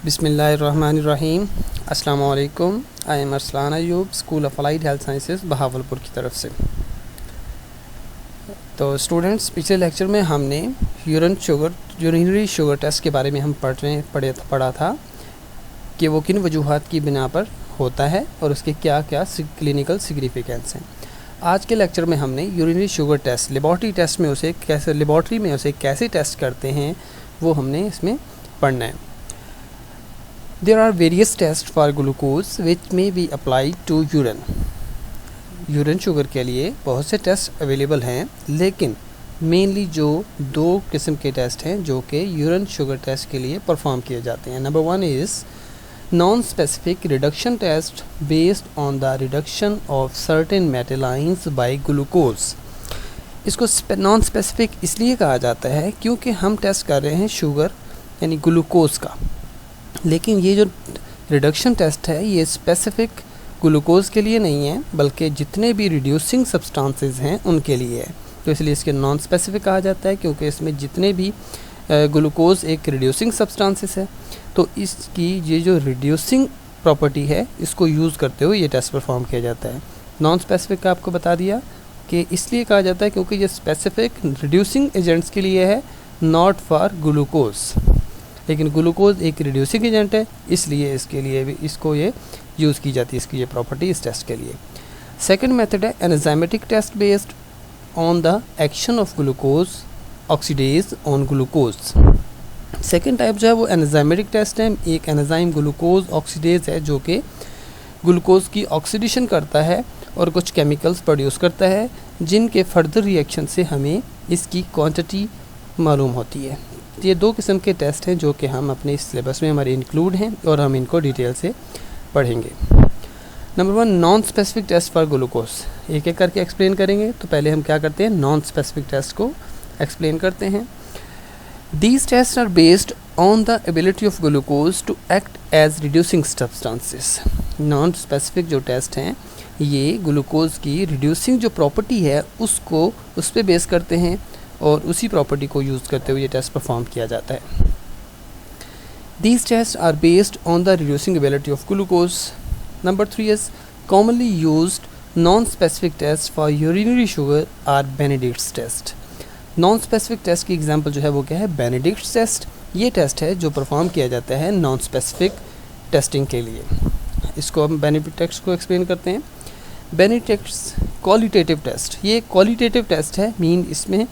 बिस्मिल्लाहिर्रहमानिर्रहीम। अस्सलाम वालेकुम। I am Arsalan Ayub, school of allied health sciences Bahawalpur की तरफ से। तो स्टूडेंट्स, पिछले लेक्चर में हमने यूरिनरी शुगर टेस्ट के बारे में हम पढ़ा था कि वो किन वजूहात की बिना पर होता है और उसके क्या क्या क्लिनिकल सिग्निफिकेंस हैं। आज के लेक्चर में हमने यूरिनरी शुगर टेस्ट लेबॉर्ट्री में उसे कैसे टेस्ट करते हैं वो हमने इसमें पढ़ना है। There are various tests for glucose which may be applied to urine. Urine sugar के लिए बहुत से टेस्ट अवेलेबल हैं, लेकिन मेनली जो दो किस्म के टेस्ट हैं जो कि यूरिन शुगर टेस्ट के लिए परफॉर्म किए जाते हैं। Number 1 is non specific reduction test based on the reduction of certain metal ions by glucose. इसको नॉन स्पेसिफिक इसलिए कहा जाता है क्योंकि हम टेस्ट कर रहे हैं शुगर यानी ग्लूकोज का, लेकिन ये जो रिडक्शन टेस्ट है ये स्पेसिफिक ग्लूकोज के लिए नहीं है, बल्कि जितने भी रिड्यूसिंग सब्सटेंसेस हैं उनके लिए है। तो इसलिए इसके नॉन स्पेसिफिक कहा जाता है क्योंकि इसमें जितने भी ग्लूकोज एक रिड्यूसिंग सब्सटेंसेस है, तो इसकी ये जो रिड्यूसिंग प्रॉपर्टी है इसको यूज़ करते हुए ये टेस्ट परफॉर्म किया जाता है। नॉन स्पेसिफिक का आपको बता दिया कि इसलिए कहा जाता है क्योंकि ये स्पेसिफिक रिड्यूसिंग एजेंट्स के लिए है, नॉट फॉर ग्लूकोज। लेकिन ग्लूकोज एक रिड्यूसिंग एजेंट है, इसलिए इसके लिए भी इसको ये यूज़ की जाती है, इसकी ये प्रॉपर्टी इस टेस्ट के लिए। सेकंड मेथड है enzymatic test based on the action of glucose oxidase on glucose. Second type जो है वो एंजाइमेटिक टेस्ट है। एक एंजाइम ग्लूकोज ऑक्सीडेज है जो कि ग्लूकोज की ऑक्सीडेशन करता है और कुछ केमिकल्स प्रोड्यूस करता है, जिनके फर्दर रिएक्शन से हमें इसकी क्वांटिटी मालूम होती है। ये दो किस्म के टेस्ट हैं जो कि हम अपने इस सिलेबस में हमारे इंक्लूड हैं और हम इनको डिटेल से पढ़ेंगे। Number 1 non specific test for glucose. एक एक करके एक्सप्लेन करेंगे। तो पहले हम क्या करते हैं, नॉन स्पेसिफिक टेस्ट को एक्सप्लेन करते हैं। These test are based on the ability of glucose to act as reducing substances. Non specific जो टेस्ट हैं ये ग्लूकोज की रिड्यूसिंग जो प्रॉपर्टी है उसको उस पर बेस करते हैं और उसी प्रॉपर्टी को यूज़ करते हुए ये टेस्ट परफॉर्म किया जाता है। These tests are based on the reducing ability of glucose. Number 3 is commonly used non-specific tests for urinary sugar are Benedict's test. Non-specific test की एग्जांपल जो है वो क्या है, Benedict's test। ये टेस्ट है जो परफॉर्म किया जाता है non-specific टेस्टिंग के लिए। इसको हम Benedict's को एक्सप्लेन करते हैं। Benedict's क्वालिटेटिव टेस्ट, ये क्वालिटेटिव टेस्ट है, मीन इसमें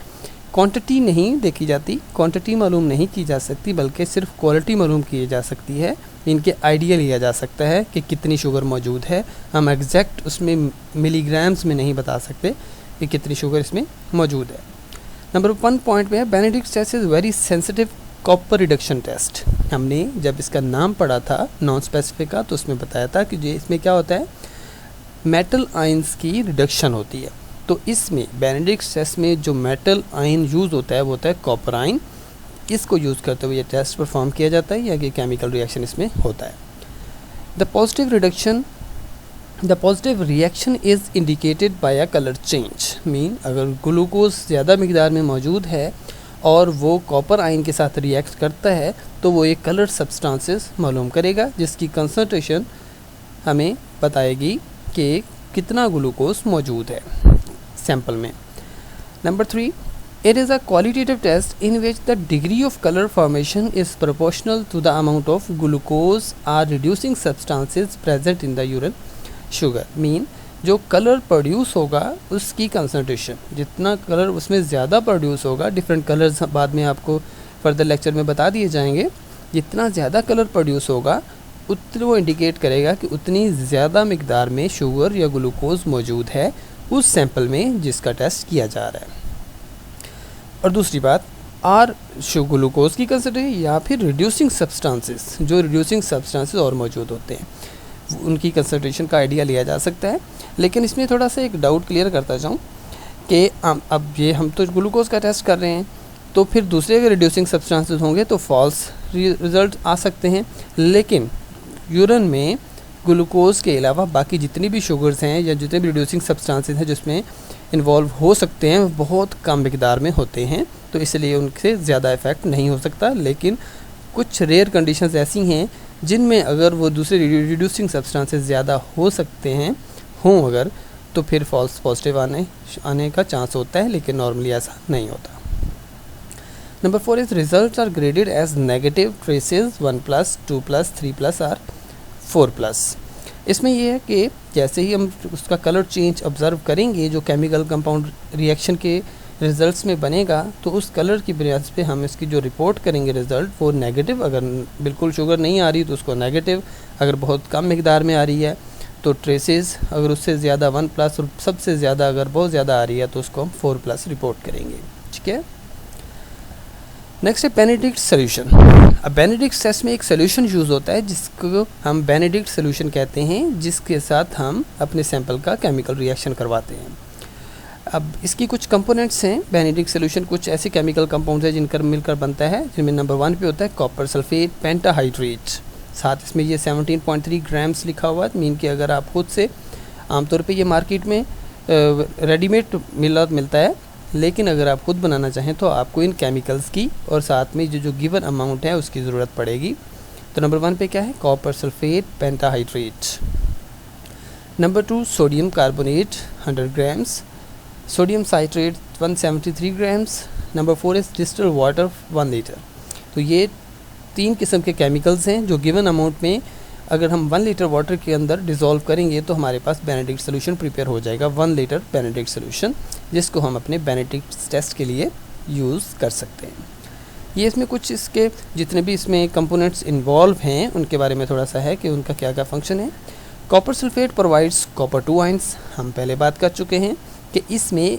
क्वांटिटी नहीं देखी जाती, क्वांटिटी मालूम नहीं की जा सकती, बल्कि सिर्फ क्वालिटी मालूम की जा सकती है। इनके आइडिया लिया जा सकता है कि कितनी शुगर मौजूद है। हम एग्जैक्ट उसमें मिलीग्राम्स में नहीं बता सकते कि कितनी शुगर इसमें मौजूद है। नंबर 1 पॉइंट पे है Benedict test is very sensitive copper reduction test. हमने जब इसका नाम पढ़ा था नॉन स्पेसिफिक का तो उसमें बताया था कि जो इसमें क्या होता है, मेटल आयंस की रिडक्शन होती है। तो इसमें बेनेडिक्ट टेस्ट में जो मेटल आयन यूज़ होता है वो होता है कॉपर आयन। इसको यूज़ करते हुए ये टेस्ट परफॉर्म किया जाता है या कि केमिकल रिएक्शन इसमें होता है। The positive reaction is indicated by a colour change. Mean अगर ग्लूकोज ज़्यादा मिकदार में मौजूद है और वो कॉपर आयन के साथ रिएक्ट करता है तो वो एक कलर सब्सटेंसेस मालूम करेगा, जिसकी कंसंट्रेशन हमें बताएगी कि कितना ग्लूकोज मौजूद है सैंपल में। Number 3 it is a qualitative test in which the degree of colour formation is proportional to the amount of glucose or reducing substances present in the urine sugar. Mean जो colour produce होगा उसकी concentration, जितना colour उसमें ज़्यादा produce होगा, different colours बाद में आपको फर्दर लेक्चर में बता दिए जाएंगे, जितना ज़्यादा कलर प्रोड्यूस होगा उतना वो इंडिकेट करेगा कि उतनी ज़्यादा मिकदार में शुगर या ग्लूकोज मौजूद है उस सैंपल में जिसका टेस्ट किया जा रहा है। और दूसरी बात, आर ग्लूकोज की कंसंट्रेशन या फिर रिड्यूसिंग सब्सटेंसेस, जो रिड्यूसिंग सब्सटेंसेस और मौजूद होते हैं उनकी कंसंट्रेशन का आइडिया लिया जा सकता है। लेकिन इसमें थोड़ा सा एक डाउट क्लियर करता जाऊँ कि अब ये हम तो ग्लूकोज का टेस्ट कर रहे हैं, तो फिर दूसरे अगर रिड्यूसिंग सब्सटेंसेस होंगे तो फॉल्स रिजल्ट आ सकते हैं। लेकिन यूरिन में ग्लूकोज के अलावा बाकी जितनी भी शुगर्स हैं या जितने भी रिड्यूसिंग सब्सटेंसेस हैं जिसमें इन्वॉल्व हो सकते हैं वो बहुत कम मिकदार में होते हैं, तो इसलिए उनसे ज़्यादा इफ़ेक्ट नहीं हो सकता। लेकिन कुछ रेयर कंडीशंस ऐसी हैं जिनमें अगर वो दूसरे रिड्यूसिंग सब्सटेंसेस ज़्यादा हो सकते हैं हों अगर, तो फिर फॉल्स पॉजिटिव आने का चांस होता है, लेकिन नॉर्मली ऐसा नहीं होता। Number 4 is results are graded as negative traces 1+, 2+, 3+ और 4+। इसमें ये है कि जैसे ही हम उसका कलर चेंज ऑब्ज़र्व करेंगे जो केमिकल कंपाउंड रिएक्शन के रिज़ल्ट्स में बनेगा, तो उस कलर की बेस पे हम इसकी जो रिपोर्ट करेंगे रिज़ल्ट वो नेगेटिव, अगर बिल्कुल शुगर नहीं आ रही तो उसको नेगेटिव, अगर बहुत कम मिकदार में आ रही है तो ट्रेसेस, अगर उससे ज़्यादा 1+ और सबसे ज़्यादा अगर बहुत ज़्यादा आ रही है तो उसको हम 4+ रिपोर्ट करेंगे। ठीक है। नेक्स्ट है बेनेडिक्ट सोल्यूशन। अब बेनेडिक्ट टेस्ट में एक सोल्यूशन यूज़ होता है जिसको हम बेनेडिक्ट सोल्यूशन कहते हैं, जिसके साथ हम अपने सैंपल का केमिकल रिएक्शन करवाते हैं। अब इसकी कुछ कंपोनेंट्स हैं। बेनेडिक्ट सोल्यूशन कुछ ऐसे केमिकल कंपाउंड्स हैं जिनकर मिलकर बनता है, जिनमें नंबर 1 पे होता है कॉपर सल्फेट पेंटाहाइड्रेट। साथ इसमें ये 17.3 ग्राम्स लिखा हुआ है, मीन कि अगर आप खुद से आमतौर पे ये मार्केट में रेडीमेड मिलता है, लेकिन अगर आप खुद बनाना चाहें तो आपको इन केमिकल्स की और साथ में जो गिवन अमाउंट है उसकी ज़रूरत पड़ेगी। तो नंबर 1 पे क्या है, copper sulphate pentahydrate. Number 2 sodium carbonate 100 grams, sodium citrate 173 grams. Number 4 is distilled water 1 litre. तो ये 3 किस्म के केमिकल्स हैं जो गिवन अमाउंट में अगर हम 1 लीटर वाटर के अंदर डिज़ोल्व करेंगे तो हमारे पास बेनेडिक्ट सोल्यूशन प्रिपेयर हो जाएगा, 1 लीटर बेनेडिक्ट सोल्यूशन, जिसको हम अपने बेनेडिक्ट टेस्ट के लिए यूज़ कर सकते हैं। ये इसमें कुछ इसके जितने भी इसमें कंपोनेंट्स इन्वॉल्व हैं उनके बारे में थोड़ा सा है कि उनका क्या क्या फंक्शन है। Copper sulphate provides copper 2 ions, हम पहले बात कर चुके हैं कि इसमें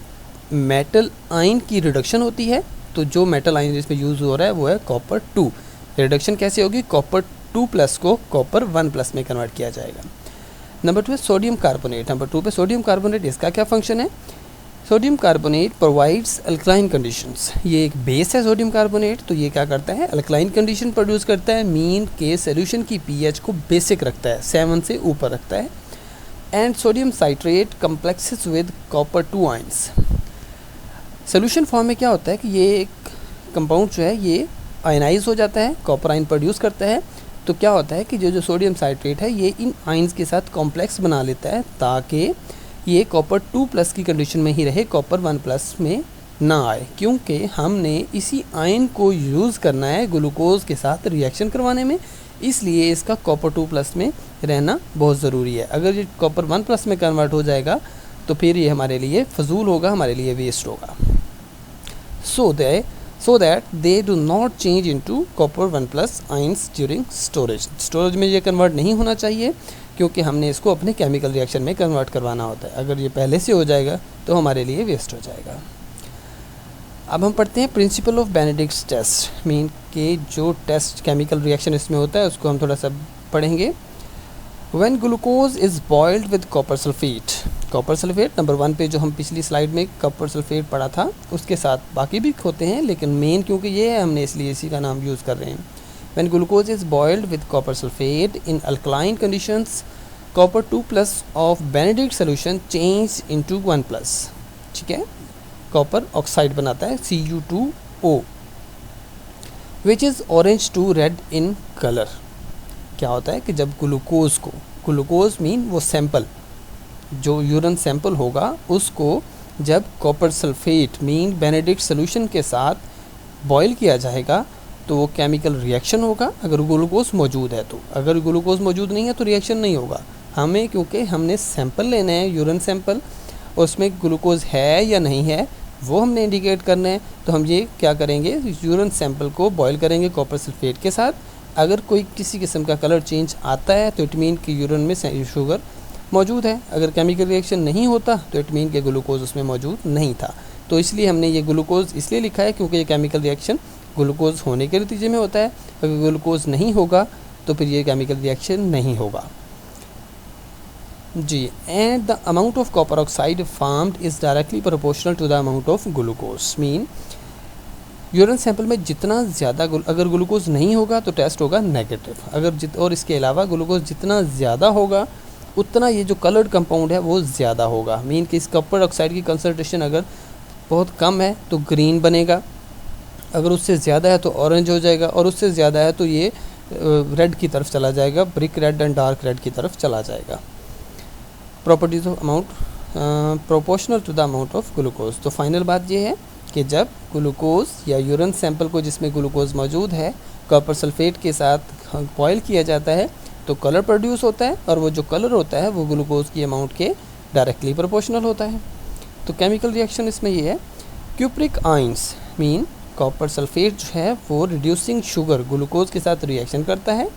मेटल आयन की रिडक्शन होती है। तो जो मेटल आयन इसमें यूज़ हो रहा है वो है कॉपर 2। रिडक्शन कैसे होगी, कॉपर 2+ को कॉपर 1+ में कन्वर्ट किया जाएगा। नंबर 2 है सोडियम कार्बोनेट। नंबर 2 पे सोडियम कार्बोनेट, इसका क्या फंक्शन है, sodium carbonate provides alkaline conditions. ये एक बेस है सोडियम कार्बोनेट, तो ये क्या करता है, अल्कलाइन कंडीशन प्रोड्यूस करता है, मीन के सोल्यूशन की पीएच को बेसिक रखता है, 7 से ऊपर रखता है। And sodium citrate complexes with copper 2 ions. Solution form में क्या होता है कि ये एक कंपाउंड जो है ये आयनाइज हो जाता है, कॉपर आयन प्रोड्यूस करता है। तो क्या होता है कि जो सोडियम साइट्रेट है ये इन आयंस के साथ कॉम्प्लेक्स बना लेता है ताकि ये कॉपर 2+ की कंडीशन में ही रहे, कॉपर 1+ में ना आए, क्योंकि हमने इसी आयन को यूज़ करना है ग्लूकोज के साथ रिएक्शन करवाने में, इसलिए इसका कॉपर 2+ में रहना बहुत ज़रूरी है। अगर ये कॉपर 1+ में कन्वर्ट हो जाएगा तो फिर ये हमारे लिए फजूल होगा, हमारे लिए वेस्ट होगा। so that they do not change into copper 1+ ions during storage। Storage में ये कन्वर्ट नहीं होना चाहिए क्योंकि हमने इसको अपने केमिकल रिएक्शन में कन्वर्ट करवाना होता है। अगर ये पहले से हो जाएगा तो हमारे लिए वेस्ट हो जाएगा। अब हम पढ़ते हैं principle of Benedict test, mean के जो टेस्ट केमिकल रिएक्शन इसमें होता है उसको हम थोड़ा सा पढ़ेंगे। When glucose is boiled with copper sulphate, copper sulphate number 1 पे जो हम पिछली स्लाइड में कॉपर सल्फेट पढ़ा था उसके साथ बाकी भी होते हैं, लेकिन मेन क्योंकि ये है हमने इसलिए इसी का नाम यूज़ कर रहे हैं। When glucose is boiled with copper sulphate in alkaline conditions, copper 2+ of Benedict solution change into 1+। ठीक है, कॉपर ऑक्साइड बनाता है Cu2O, which is orange to red in colour. क्या होता है कि जब ग्लूकोज को, ग्लूकोज मीन वो सैंपल जो यूरिन सैंपल होगा उसको जब copper sulphate mean Benedict solution के साथ बॉईल किया जाएगा तो वो केमिकल रिएक्शन होगा अगर ग्लूकोज मौजूद है। तो अगर ग्लूकोज मौजूद नहीं है तो रिएक्शन नहीं होगा। हमें क्योंकि हमने सैंपल लेना है यूरिन सैंपल, उसमें ग्लूकोज है या नहीं है वो हमने इंडिकेट करना है। तो हम ये क्या करेंगे, यूरिन सैंपल को बॉईल करेंगे कॉपर सल्फेट के साथ। अगर कोई किसी किस्म का कलर चेंज आता है तो इट मीन कि यूरिन में शुगर मौजूद है। अगर केमिकल रिएक्शन नहीं होता तो इट मीन कि ग्लूकोज उसमें मौजूद नहीं था। तो इसलिए हमने ये ग्लूकोज इसलिए लिखा है क्योंकि ये केमिकल रिएक्शन ग्लूकोज होने के नतीजे में होता है। अगर ग्लूकोज नहीं होगा तो फिर ये केमिकल रिएक्शन नहीं होगा जी। And the amount of copper oxide formed is directly proportional to the amount of glucose. Mean urine sample में जितना ज़्यादा अगर ग्लूकोज नहीं होगा तो टेस्ट होगा नेगेटिव। अगर और इसके अलावा ग्लूकोज जितना ज़्यादा होगा उतना ये जो कलर्ड कंपाउंड है वो ज़्यादा होगा। मीन कि इस कॉपर ऑक्साइड की कंसनट्रेशन अगर बहुत कम है तो ग्रीन बनेगा, अगर उससे ज़्यादा है तो ऑरेंज हो जाएगा, और उससे ज़्यादा है तो ये रेड की तरफ चला जाएगा, brick red and dark red की तरफ चला जाएगा। Properties of amount proportional to the amount of glucose. तो फाइनल बात ये है कि जब ग्लूकोज या यूरिन सैंपल को जिसमें ग्लूकोज मौजूद है कॉपर सल्फेट के साथ बॉयल किया जाता है तो कलर प्रोड्यूस होता है, और वो जो कलर होता है वो ग्लूकोज की अमाउंट के डायरेक्टली प्रोपोर्शनल होता है। तो केमिकल रिएक्शन इसमें ये है, cupric ions mean copper sulphate जो है वो रिड्यूसिंग शुगर ग्लूकोज के साथ रिएक्शन करता है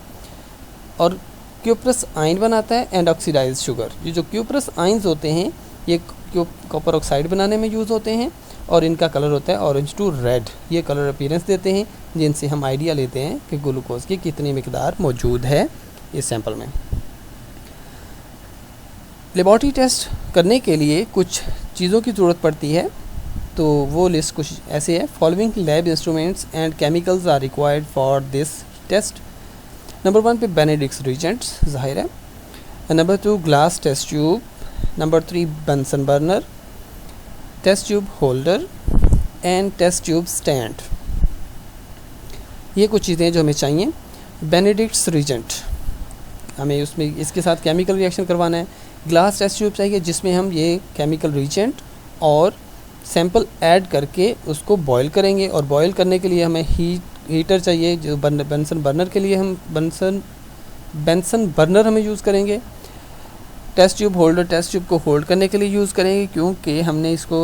और क्यूप्रस आयन बनाता है एंड ऑक्सीडाइज शुगर। ये जो क्यूप्रस आयंस होते हैं ये कॉपर ऑक्साइड बनाने में यूज़ होते हैं और इनका कलर होता है ऑरेंज टू रेड। ये कलर अपीयरेंस देते हैं जिनसे हम आइडिया लेते हैं कि ग्लूकोज की कितनी मिकदार मौजूद है इस सैंपल में। लेबॉरेटरी टेस्ट करने के लिए कुछ चीज़ों की ज़रूरत पड़ती है, तो वो लिस्ट कुछ ऐसे है। Following lab instruments and chemicals are required for this test. Number 1 पे बेनेडिक्ट्स रिएजेंट्स ज़ाहिर है। Number 2 glass test tube. Number 3 Bunsen burner, test tube holder and test tube stand. ये कुछ चीज़ें जो हमें चाहिए। बेनेडिक्ट्स रिएजेंट हमें उसमें इसके साथ केमिकल रिएक्शन करवाना है। ग्लास टेस्ट ट्यूब चाहिए जिसमें हम ये केमिकल रिएजेंट और सैंपल ऐड करके उसको बॉईल करेंगे, और बॉईल करने के लिए हमें हीटर चाहिए जो बंसन बर्नर के लिए हम बेंसन बर्नर हमें यूज़ करेंगे। Test tube holder test tube को होल्ड करने के लिए यूज़ करेंगे क्योंकि हमने इसको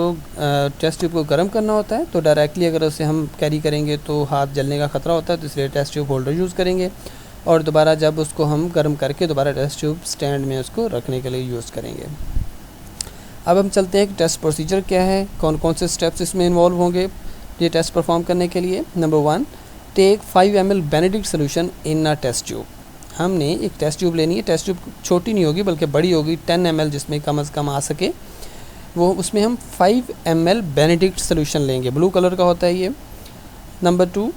टेस्ट ट्यूब को गर्म करना होता है, तो डायरेक्टली अगर उसे हम कैरी करेंगे तो हाथ जलने का ख़तरा होता है, तो इसलिए टेस्ट ट्यूब होल्डर यूज़ करेंगे। और दोबारा जब उसको हम गर्म करके दोबारा टेस्ट ट्यूब स्टैंड में उसको रखने के लिए यूज़ करेंगे। अब हम चलते हैं कि टेस्ट प्रोसीजर क्या है, कौन कौन से स्टेप्स इसमें इन्वॉल्व होंगे ये टेस्ट परफॉर्म करने के लिए। Number 1 take 5 ml Benedict solution in a test tube. हमने एक टेस्ट ट्यूब लेनी है, टेस्ट ट्यूब छोटी नहीं होगी बल्कि बड़ी होगी, 10 ml जिसमें कम से कम आ सके वो, उसमें हम 5 ml बेनेडिक्ट सोल्यूशन लेंगे, ब्लू कलर का होता है ये। Number 2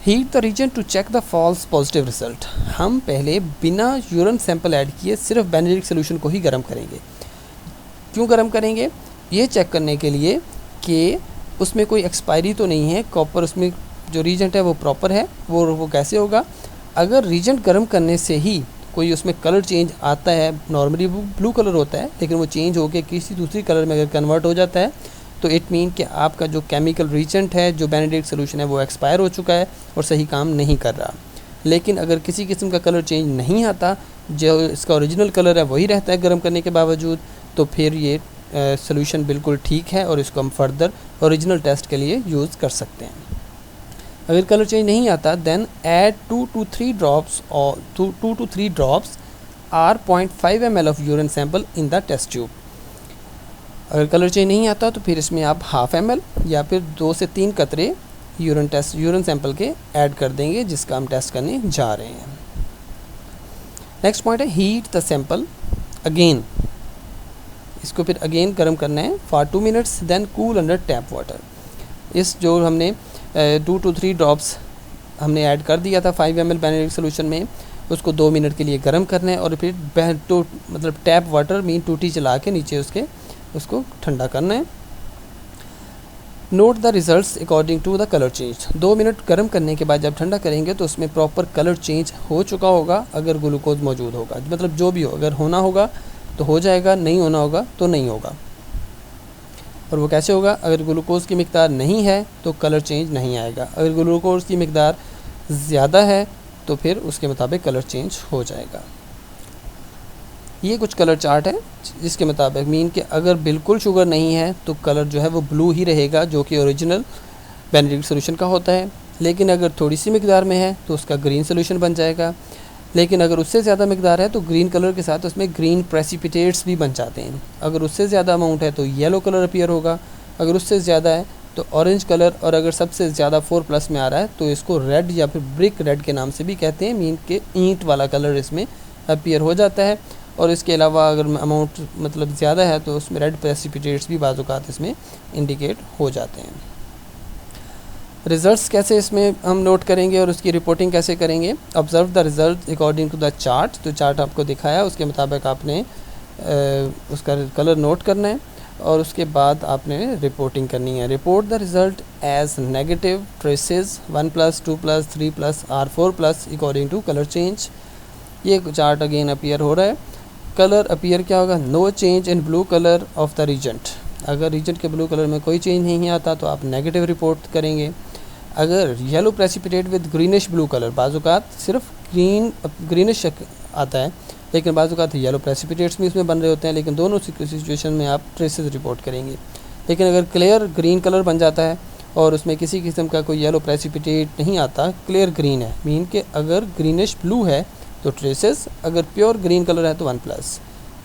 heat the reagent to check the false positive result. हम पहले बिना यूरिन सैंपल ऐड किए सिर्फ बेनेडिक्ट सोल्यूशन को ही गर्म करेंगे। क्यों गर्म करेंगे? ये चेक करने के लिए कि उसमें कोई एक्सपायरी तो नहीं है, कॉपर उसमें जो रीजेंट है वो प्रॉपर है। वो कैसे होगा? अगर रीजेंट गर्म करने से ही कोई उसमें कलर चेंज आता है, नॉर्मली वो ब्लू कलर होता है लेकिन वो चेंज होकर किसी दूसरी कलर में अगर कन्वर्ट हो जाता है तो इट मीन कि आपका जो केमिकल रीजेंट है, जो बेनेडिक्ट सोल्यूशन है, वो एक्सपायर हो चुका है और सही काम नहीं कर रहा। लेकिन अगर किसी किस्म का कलर चेंज नहीं आता, जो इसका ओरिजिनल कलर है वही रहता है गर्म करने के बावजूद, तो फिर ये सोल्यूशन बिल्कुल ठीक है और इसको हम फर्दर ओरिजिनल टेस्ट के लिए यूज़ कर सकते हैं। अगर कलर चेंज नहीं आता देन ऐड 2 to 3 ड्रॉप्स और 2 to 3 drops or 0.5 ml of urine sample in the test tube. अगर कलर चेंज नहीं आता तो फिर इसमें आप हाफ ml या फिर 2 से 3 कतरे यूरिन सैंपल के ऐड कर देंगे जिसका हम टेस्ट करने जा रहे हैं। नेक्स्ट पॉइंट है हीट द सैंपल अगेन। इसको फिर अगेन गर्म करना है for 2 minutes then cool under tap water. इस जो हमने 2 to 3 ड्रॉप्स हमने ऐड कर दिया था 5 ml बेनेडिक्ट सोल्यूशन में, उसको 2 मिनट के लिए गर्म करना है और फिर मतलब टैप वाटर मीन टूटी चला के नीचे उसको ठंडा करना है। Note the results according to the colour change. 2 minute गर्म करने के बाद जब ठंडा करेंगे तो उसमें प्रॉपर कलर चेंज हो चुका होगा अगर ग्लूकोज मौजूद होगा, मतलब जो भी हो, अगर होना होगा तो हो जाएगा, नहीं होना होगा तो नहीं होगा। और वो कैसे होगा? अगर ग्लूकोज की मिकदार नहीं है तो कलर चेंज नहीं आएगा, अगर ग्लूकोज की मिकदार ज़्यादा है तो फिर उसके मुताबिक कलर चेंज हो जाएगा। ये कुछ कलर चार्ट है जिसके मुताबिक मीन कि अगर बिल्कुल शुगर नहीं है तो कलर जो है वो ब्लू ही रहेगा जो कि ओरिजिनल बेनेडिक्ट सोल्यूशन का होता है, लेकिन अगर थोड़ी सी मिकदार में है तो उसका ग्रीन सोल्यूशन बन जाएगा, लेकिन अगर उससे ज़्यादा मिकदार है तो ग्रीन कलर के साथ उसमें ग्रीन प्रेसिपिटेट्स भी बन जाते हैं। अगर उससे ज़्यादा अमाउंट है तो येलो कलर अपीयर होगा, अगर उससे ज़्यादा है तो ऑरेंज कलर, और अगर सबसे ज़्यादा 4+ में आ रहा है तो इसको रेड या फिर ब्रिक रेड के नाम से भी कहते हैं, मीन के ईंट वाला कलर इसमें अपीयर हो जाता है। और इसके अलावा अगर अमाउंट मतलब ज़्यादा है तो उसमें रेड प्रेसिपिटेट्स भी बाज़ औक़ात इसमें इंडिकेट हो जाते हैं। रिज़ल्ट्स कैसे इसमें हम नोट करेंगे और उसकी रिपोर्टिंग कैसे करेंगे? Observe the result according to the chart. तो चार्ट आपको दिखाया उसके मुताबिक आपने उसका कलर नोट करना है। और उसके बाद आपने रिपोर्टिंग करनी है। Report the result as negative traces 1+, 2+, 3+ और 4+ अकॉर्डिंग टू कलर चेंज। ये चार्ट अगेन अपीयर हो रहा है। कलर अपीयर क्या होगा, no change in blue colour of the reagent. अगर रीजेंट के ब्लू कलर में कोई चेंज नहीं आता तो आप नेगेटिव रिपोर्ट करेंगे। अगर yellow precipitate with greenish blue colour, बाजुकात सिर्फ ग्रीनिश आता है लेकिन बाजुकात येलो प्रेसिपिटेट्स भी इसमें बन रहे होते हैं, लेकिन दोनों सिचुएशन में आप ट्रेसेस रिपोर्ट करेंगे। लेकिन अगर क्लियर ग्रीन कलर बन जाता है और उसमें किसी किस्म का कोई येलो प्रेसिपिटेट नहीं आता, क्लियर ग्रीन है, मीन कि अगर ग्रीनिश ब्लू है तो ट्रेसेस, अगर प्योर ग्रीन कलर है तो 1+,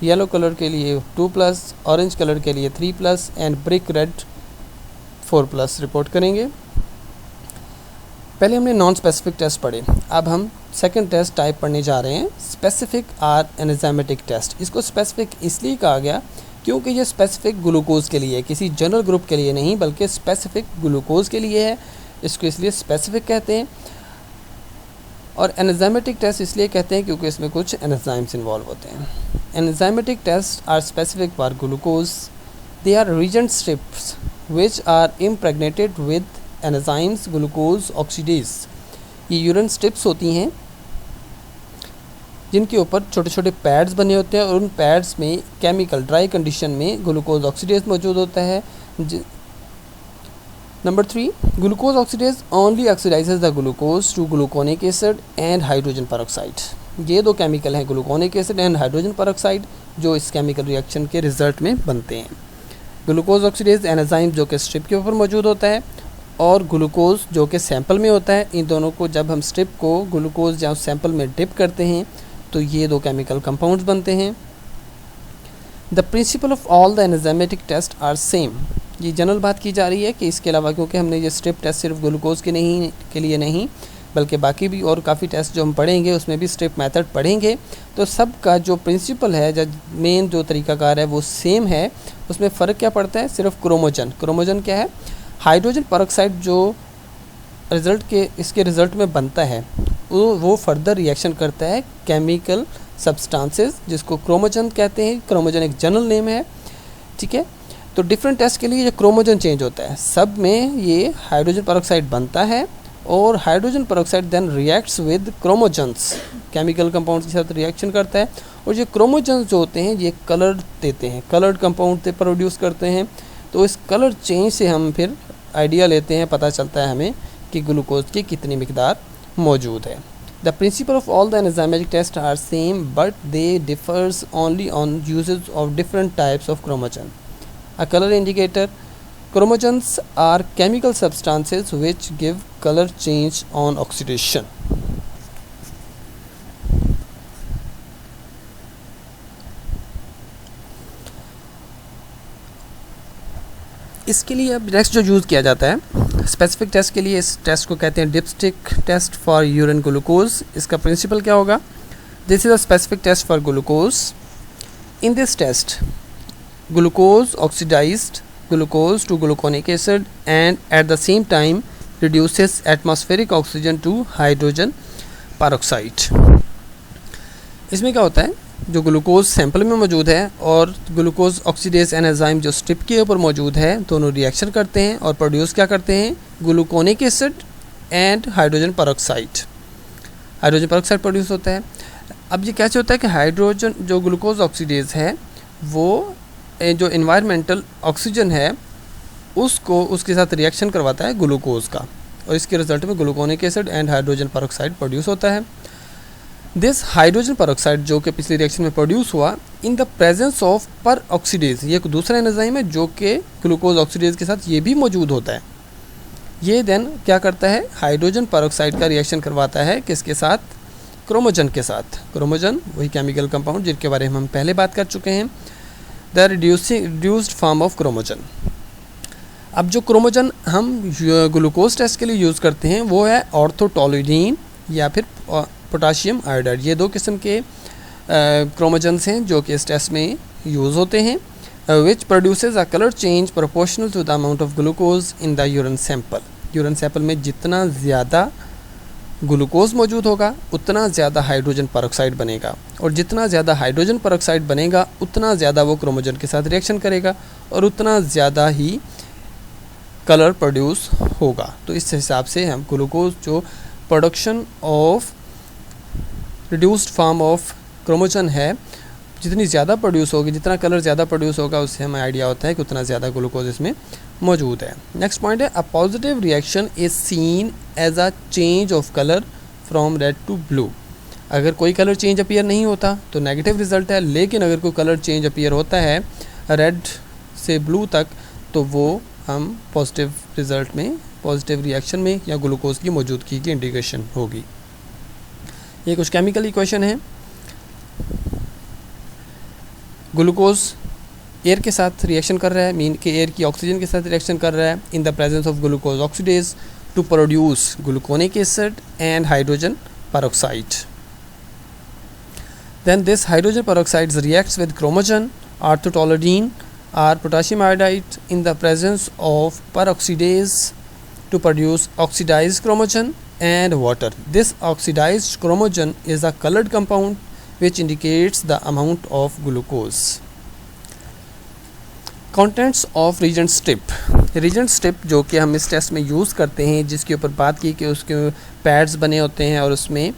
येलो कलर के लिए 2+, ऑरेंज कलर के लिए 3+ एंड ब्रिक रेड 4+ रिपोर्ट करेंगे। पहले हमने नॉन स्पेसिफिक टेस्ट पढ़े, अब हम सेकंड टेस्ट टाइप पढ़ने जा रहे हैं, स्पेसिफिक आर एंजाइमेटिक टेस्ट। इसको स्पेसिफिक इसलिए कहा गया क्योंकि ये स्पेसिफिक ग्लूकोज के लिए है, किसी जनरल ग्रुप के लिए नहीं बल्कि स्पेसिफिक ग्लूकोज के लिए है, इसको इसलिए स्पेसिफिक कहते हैं। और एंजाइमेटिक टेस्ट इसलिए कहते हैं क्योंकि इसमें कुछ एंजाइम्स इन्वॉल्व होते हैं। Enzymatic test are specific for glucose, they are reagent strips which are impregnated with enzymes glucose oxidase. ये यूरिन स्ट्रिप्स होती हैं जिनके ऊपर छोटे छोटे पैड्स बने होते हैं और उन पैड्स में केमिकल ड्राई कंडीशन में ग्लूकोज ऑक्सीडेज मौजूद होता है। Number 3, glucose oxidase only oxidises the glucose to gluconic acid and hydrogen peroxide. ये दो केमिकल हैं, gluconic acid and hydrogen peroxide, जो इस केमिकल रिएक्शन के रिजल्ट में बनते हैं। ग्लूकोज ऑक्सीडेज एंजाइम जो कि स्ट्रिप के ऊपर मौजूद होता है और ग्लूकोज जो कि सैंपल में होता है, इन दोनों को जब हम स्ट्रिप को ग्लूकोज या सैंपल में डिप करते हैं तो ये दो केमिकल कंपाउंड्स बनते हैं। The principle of all the enzymatic test are same. ये जनरल बात की जा रही है कि इसके अलावा, क्योंकि हमने ये स्ट्रिप टेस्ट सिर्फ ग्लूकोज के लिए नहीं बल्कि बाकी भी और काफ़ी टेस्ट जो हम पढ़ेंगे उसमें भी स्ट्रिप मेथड पढ़ेंगे, तो सब का जो प्रिंसिपल है, जो मेन जो तरीकाकार है वो सेम है। उसमें फ़र्क क्या पड़ता है, सिर्फ क्रोमोजन। क्रोमोजन क्या है, हाइड्रोजन पेरोक्साइड जो इसके रिज़ल्ट में बनता है वो फर्दर रिएक्शन करता है केमिकल सब्सटेंसेस जिसको क्रोमोजन कहते हैं। क्रोमोजन एक जनरल नेम है, ठीक है। तो डिफरेंट टेस्ट के लिए ये क्रोमोजन चेंज होता है, सब में ये हाइड्रोजन पेरोक्साइड बनता है और hydrogen peroxide then reacts with chromogens, chemical compounds के साथ रिएक्शन करता है और ये क्रोमोजन्स जो होते हैं ये कलर देते हैं, कलर्ड कंपाउंड प्रोड्यूस करते हैं। तो इस कलर चेंज से हम फिर आइडिया लेते हैं, पता चलता है हमें कि ग्लूकोज की कितनी मिकदार मौजूद है। The principle of all the enzymatic test are same but they differs only on usages of different types of chromogen. A color indicator, chromogens are chemical substances which give color change on oxidation. इसके लिए अब next जो use किया जाता है specific test के लिए, इस टेस्ट को कहते हैं dipstick test for urine glucose. इसका प्रिंसिपल क्या होगा, this is a specific test for glucose. In this test glucose oxidized glucose to gluconic acid and at the same time reduces atmospheric oxygen to hydrogen peroxide। इसमें क्या होता है, जो glucose sample में मौजूद है और ग्लूकोज ऑक्सीडेज एंजाइम जो स्ट्रिप के ऊपर मौजूद है, दोनों रिएक्शन करते हैं और प्रोड्यूस क्या करते हैं, gluconic acid and hydrogen peroxide. Hydrogen peroxide produce होता है। अब ये कैसे होता है कि हाइड्रोजन जो ग्लूकोज ऑक्सीडेज है वो जो इन्वायरमेंटल ऑक्सीजन है उसको उसके साथ रिएक्शन करवाता है ग्लूकोज का और इसके रिजल्ट में gluconic acid and hydrogen peroxide produce होता है। दिस हाइड्रोजन पेरोक्साइड जो कि पिछली रिएक्शन में प्रोड्यूस हुआ इन द प्रेजेंस ऑफ पर ऑक्सीडेज, ये एक दूसरा एंजाइम है जो कि ग्लूकोज ऑक्सीडेज के साथ ये भी मौजूद होता है। ये देन क्या करता है, हाइड्रोजन पेरोक्साइड का रिएक्शन करवाता है किसके साथ, क्रोमोजन के साथ। क्रोमोजन वही केमिकल कंपाउंड जिनके बारे में हम पहले बात कर चुके हैं, द रिड्यूस्ड फॉर्म ऑफ क्रोमोजन। अब जो क्रोमोजन हम ग्लूकोज टेस्ट के लिए यूज़ करते हैं वो है ऑर्थोटोलिडीन या फिर पोटाशियम आयोडाइड। ये दो किस्म के क्रोमोजन्स हैं जो कि इस टेस्ट में यूज़ होते हैं, which produces a colour change proportional to the amount of glucose in the urine sample. Urine sample में जितना ज़्यादा ग्लूकोज मौजूद होगा उतना ज़्यादा हाइड्रोजन परऑक्साइड बनेगा, और जितना ज़्यादा हाइड्रोजन परऑक्साइड बनेगा उतना ज़्यादा वो क्रोमोजन के साथ रिएक्शन करेगा और उतना ज़्यादा ही कलर प्रोड्यूस होगा। तो इस हिसाब से हम ग्लूकोज जो production of reduced form of chromogen है, जितनी ज़्यादा प्रोड्यूस होगी, जितना कलर ज़्यादा प्रोड्यूस होगा, उससे हमें आइडिया होता है कि उतना ज़्यादा ग्लूकोज इसमें मौजूद है। नेक्स्ट पॉइंट है a positive reaction is seen as a change of colour from red to blue. अगर कोई कलर चेंज अपीयर नहीं होता तो नेगेटिव रिजल्ट है, लेकिन अगर कोई कलर चेंज अपीयर होता है रेड से ब्लू तक, तो वो हम पॉजिटिव रिजल्ट में, पॉजिटिव रिएक्शन में या ग्लूकोज की मौजूदगी की इंडिकेशन होगी। ये कुछ केमिकल इक्वेशन है। ग्लूकोज एयर के साथ रिएक्शन कर रहा है, मीन कि एयर की ऑक्सीजन के साथ रिएक्शन कर रहा है in the presence of glucose oxidase to produce gluconic acid and hydrogen peroxide. Then this hydrogen peroxide reacts with chromogen, orthotoluidine or potassium iodide in the presence of peroxidase to produce oxidized chromogen and water. This oxidized chromogen is a colored compound which indicates the amount of glucose. Contents of reagent strip. reagent strip जो कि हम इस test में use करते हैं, जिसके ऊपर बात की कि उसके पैड्स बने होते हैं और उसमें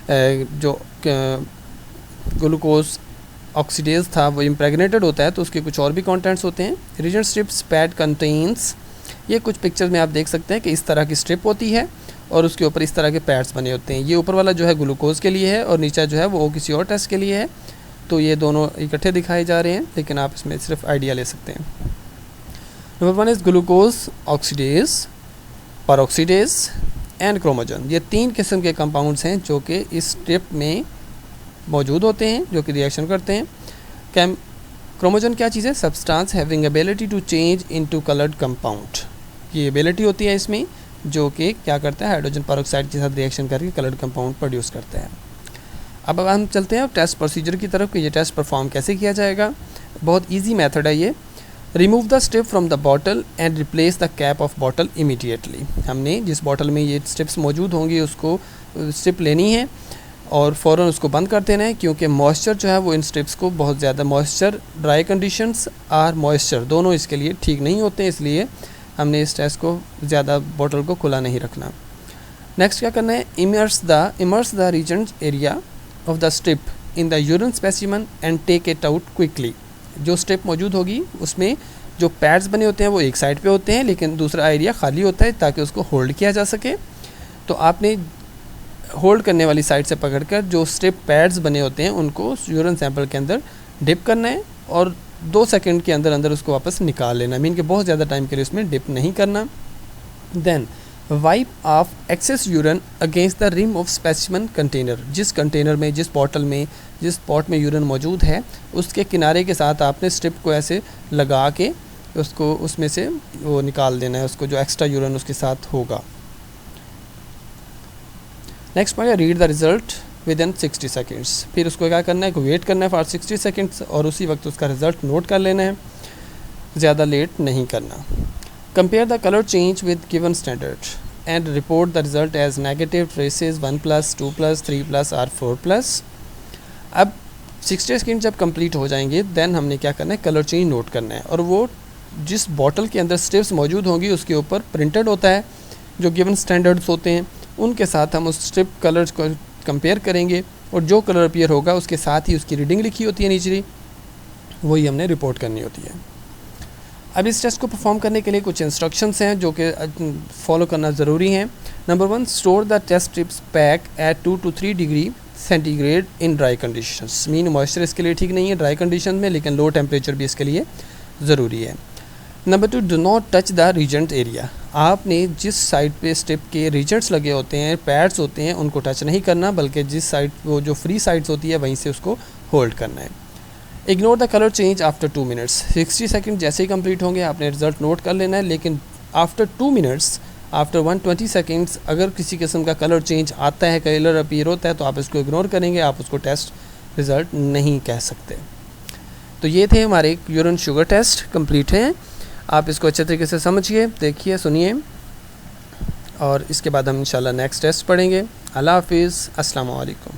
जो ग्लूकोज ऑक्सीडेज था वो इम्प्रेगनेटेड होता है, तो उसके कुछ और भी कंटेंट्स होते हैं। reagent strips पैड कंटेन्स, ये कुछ पिक्चर्स में आप देख सकते हैं कि इस तरह की स्ट्रिप होती है और उसके ऊपर इस तरह के पैड्स बने होते हैं। ये ऊपर वाला जो है ग्लूकोज के लिए है और नीचा जो है वो किसी और टेस्ट के लिए है। तो ये दोनों इकट्ठे दिखाए जा रहे हैं, लेकिन आप इसमें सिर्फ आइडिया ले सकते हैं। Number 1 is glucose oxidase, peroxidase and chromogen. ये 3 किस्म के कंपाउंड्स हैं जो कि इस स्ट्रिप में मौजूद होते हैं, जो कि रिएक्शन करते हैं। क्रोमोजन क्या चीज़ है? Substance having ability to change into coloured compound. ये एबिलिटी होती है इसमें, जो कि क्या करता है, हाइड्रोजन पेरोक्साइड के साथ रिएक्शन करके कलर्ड कंपाउंड प्रोड्यूस करता है। अब हम चलते हैं टेस्ट प्रोसीजर की तरफ कि ये टेस्ट परफॉर्म कैसे किया जाएगा। बहुत इजी मेथड है ये। Remove the strip from the bottle and replace the cap of bottle immediately. हमने जिस बॉटल में ये स्ट्रिप्स मौजूद होंगी उसको स्ट्रिप लेनी है और फ़ौरन उसको बंद कर देना है, क्योंकि मॉइस्चर जो है वो इन स्ट्रिप्स को बहुत ज़्यादा, मॉइस्चर, ड्राई कंडीशंस और मॉइस्चर दोनों इसके लिए ठीक नहीं होते, इसलिए हमने इस टेस्ट को ज़्यादा बॉटल को खुला नहीं रखना। नेक्स्ट क्या करना है? Immerse the reagent area of the strip in the urine specimen and take it out quickly. जो स्ट्रिप मौजूद होगी उसमें जो पैड्स बने होते हैं वो एक साइड पे होते हैं, लेकिन दूसरा एरिया खाली होता है ताकि उसको होल्ड किया जा सके। तो आपने होल्ड करने वाली साइड से पकड़कर जो स्ट्रिप पैड्स बने होते हैं उनको यूरिन सैंपल के अंदर डिप करना है और 2 सेकंड के अंदर अंदर उसको वापस निकाल लेना है, मीन कि बहुत ज़्यादा टाइम के लिए उसमें डिप नहीं करना। Then wipe off excess urine against the rim of specimen container. जिस कंटेनर में, जिस बॉटल में, जिस पॉट में यूरिन मौजूद है उसके किनारे के साथ आपने स्ट्रिप को ऐसे लगा के उसको उसमें से वो निकाल देना है, उसको जो एक्स्ट्रा यूरिन उसके साथ होगा। नेक्स्ट पॉइंट है read the result with in 60 seconds. फिर उसको क्या करना है कि वेट करना है फॉर 60 सेकेंड्स और उसी वक्त उसका रिजल्ट नोट कर लेना है, ज़्यादा लेट नहीं करना। Compare the color change with given standard and report the result as negative traces 1+, 2+, 3+ और 4+। अब 60 सेकेंड जब कंप्लीट हो जाएंगे देन हमने क्या करना है, कलर चेंज नोट करना है और वो जिस बॉटल के अंदर स्ट्रिप्स मौजूद होंगी उसके ऊपर प्रिंटेड होता है, जो गिवन स्टैंडर्ड्स होते हैं उनके साथ हम उस स्ट्रिप कलर्स को कंपेयर करेंगे और जो कलर अपीयर होगा उसके साथ ही उसकी रीडिंग लिखी होती है नीचे, वही हमने रिपोर्ट करनी होती है। अब इस टेस्ट को परफॉर्म करने के लिए कुछ इंस्ट्रक्शंस हैं जो कि फॉलो करना ज़रूरी हैं। Number 1, store the test strips pack at 2 to 3 degree centigrade in dry conditions. Mean moisture इसके लिए ठीक नहीं है ड्राई कंडीशन में, लेकिन लो टेम्परेचर भी इसके लिए ज़रूरी है। Number 2, do not touch the reagent area. आपने जिस साइड पे स्ट्रिप के रीजेंट्स लगे होते हैं, पैड्स होते हैं, उनको टच नहीं करना, बल्कि जिस साइड वो जो फ्री साइड्स होती है वहीं से उसको होल्ड करना है। Ignore the colour change after 2 minutes. 60 second जैसे ही कंप्लीट होंगे आपने रिजल्ट नोट कर लेना है, लेकिन आफ्टर 2 मिनट्स, आफ्टर 120 सेकेंड्स अगर किसी किस्म का कलर चेंज आता है, कलर अपीयर होता है, तो आप इसको इग्नोर करेंगे, आप उसको टेस्ट रिज़ल्ट नहीं कह सकते। तो ये थे हमारे यूरिन शुगर टेस्ट, कंप्लीट हैं। आप इसको अच्छे तरीके से समझिए, देखिए, सुनिए और इसके बाद हम इंशाल्लाह नेक्स्ट टेस्ट पढ़ेंगे। अल्लाह हाफिज़, अस्सलाम वालेकुम।